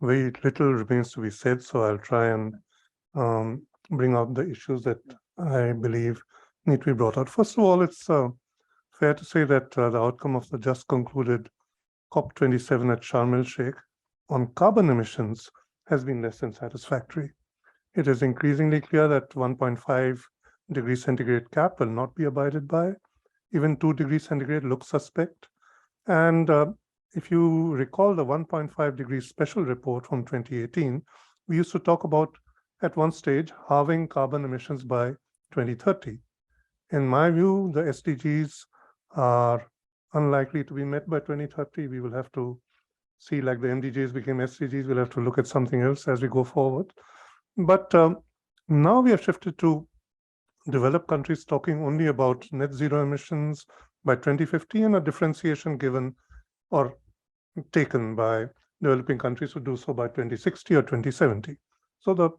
very little remains to be said, so I'll try and bring out the issues that I believe need to be brought out. First of all, it's fair to say that the outcome of the just concluded COP27 at Sharm el-Sheikh on carbon emissions has been less than satisfactory. It is increasingly clear that 1.5 degrees centigrade cap will not be abided by. Even 2 degrees centigrade looks suspect. And if you recall the 1.5 degrees special report from 2018, we used to talk about, at one stage, halving carbon emissions by 2030. In my view, the SDGs are unlikely to be met by 2030. We will have to see, like the MDGs became SDGs, we'll have to look at something else as we go forward. But now we have shifted to developed countries talking only about net zero emissions by 2050 and a differentiation given or taken by developing countries to do so by 2060 or 2070. So the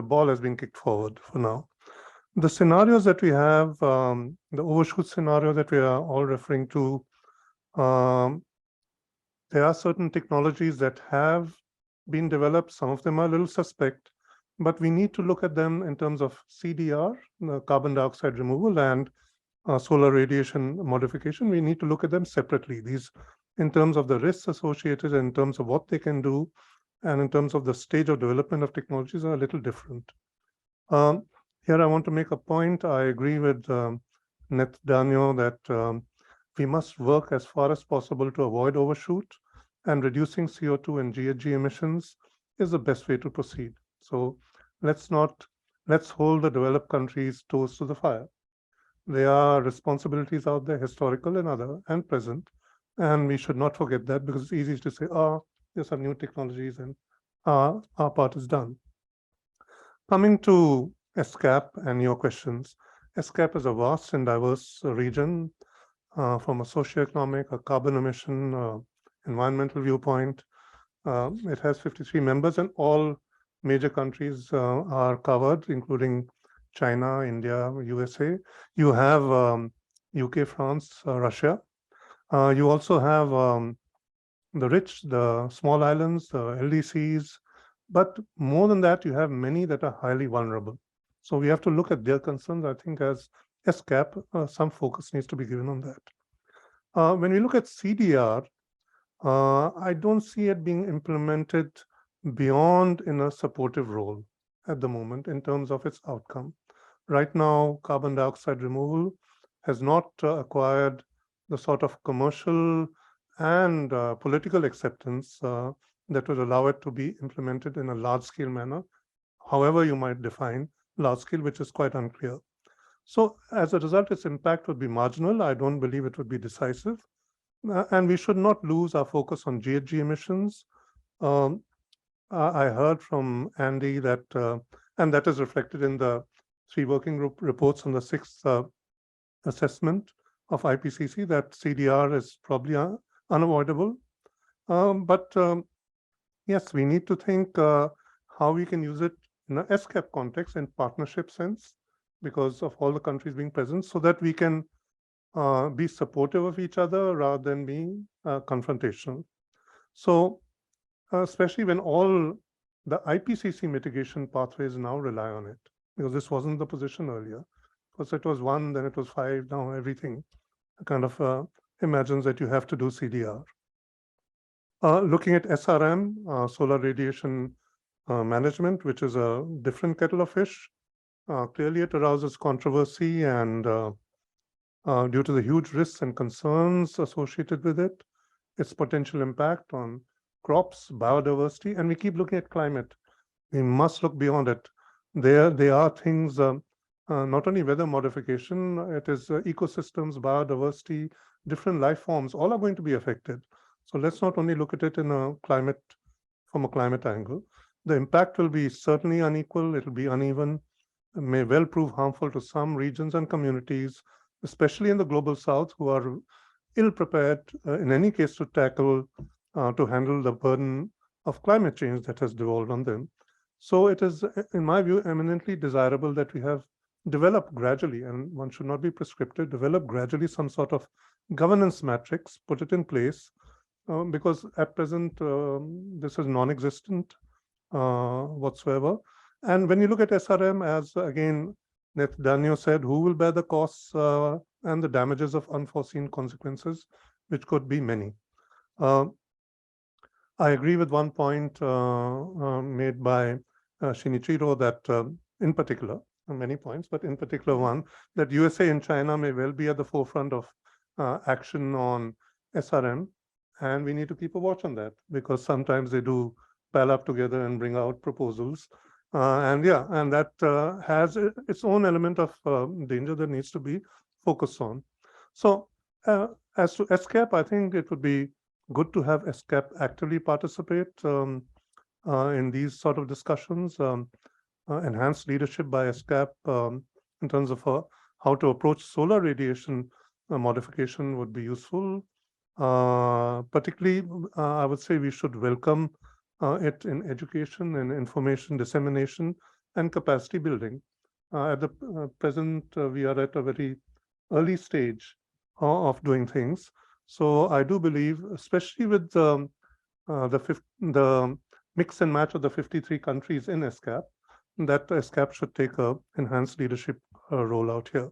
ball has been kicked forward for now. The scenarios that we have, the overshoot scenario that we are all referring to, there are certain technologies that have been developed. Some of them are a little suspect, but we need to look at them in terms of CDR, carbon dioxide removal, and solar radiation modification. We need to look at them separately. These, in terms of the risks associated, in terms of what they can do, and in terms of the stage of development of technologies, are a little different. Here I want to make a point. I agree with Net Daniel that we must work as far as possible to avoid overshoot, and reducing CO2 and GHG emissions is the best way to proceed. So let's hold the developed countries' toes to the fire. There are responsibilities out there, historical and other, and present, and we should not forget that, because it's easy to say, there's some new technologies and our part is done. Coming to ESCAP and your questions, ESCAP is a vast and diverse region from a socioeconomic, a carbon emission, environmental viewpoint. It has 53 members, and all major countries are covered, including China, India, USA. You have UK, France, Russia. You also have the small islands, the LDCs, but more than that, you have many that are highly vulnerable. So we have to look at their concerns. I think as ESCAP, some focus needs to be given on that. When we look at CDR, I don't see it being implemented beyond in a supportive role at the moment in terms of its outcome. Right now, carbon dioxide removal has not acquired the sort of commercial and political acceptance that would allow it to be implemented in a large-scale manner, however you might define large-scale, which is quite unclear. So as a result, its impact would be marginal. I don't believe it would be decisive. And we should not lose our focus on GHG emissions. I heard from Andy that, and that is reflected in the 3 working group reports on the 6th assessment of IPCC, that CDR is probably unavoidable. But yes, we need to think how we can use it in an ESCAP context, in partnership sense, because of all the countries being present, so that we can be supportive of each other rather than being confrontational. So especially when all the IPCC mitigation pathways now rely on it, because this wasn't the position earlier. First it was 1, then it was 5, now everything kind of imagines that you have to do CDR. Looking at SRM, solar radiation management, which is a different kettle of fish. Clearly it arouses controversy, and due to the huge risks and concerns associated with it, its potential impact on crops, biodiversity, and we keep looking at climate. We must look beyond it. There are things, not only weather modification, it is ecosystems, biodiversity, different life forms, all are going to be affected. So let's not only look at it in from a climate angle. The impact will be certainly unequal, it will be uneven, it may well prove harmful to some regions and communities, especially in the global south, who are ill-prepared in any case to handle the burden of climate change that has devolved on them. So it is, in my view, eminently desirable that we have developed gradually, and one should not be prescriptive, develop gradually some sort of governance matrix, put it in place, because at present this is non-existent whatsoever. And when you look at SRM, as again Daniel said, who will bear the costs and the damages of unforeseen consequences, which could be many. I agree with one point made by Shinichiro that in particular, many points, but in particular one, that USA and China may well be at the forefront of action on SRM. And we need to keep a watch on that, because sometimes they do pile up together and bring out proposals. And that has its own element of danger that needs to be focused on. So as to ESCAP, I think it would be good to have ESCAP actively participate in these sort of discussions. Enhanced leadership by ESCAP in terms of how to approach solar radiation modification would be useful. Particularly, I would say we should welcome it in education and information dissemination and capacity building. At the present, we are at a very early stage of doing things. So I do believe, especially with the mix and match of the 53 countries in ESCAP, that ESCAP should take a enhanced leadership role out here.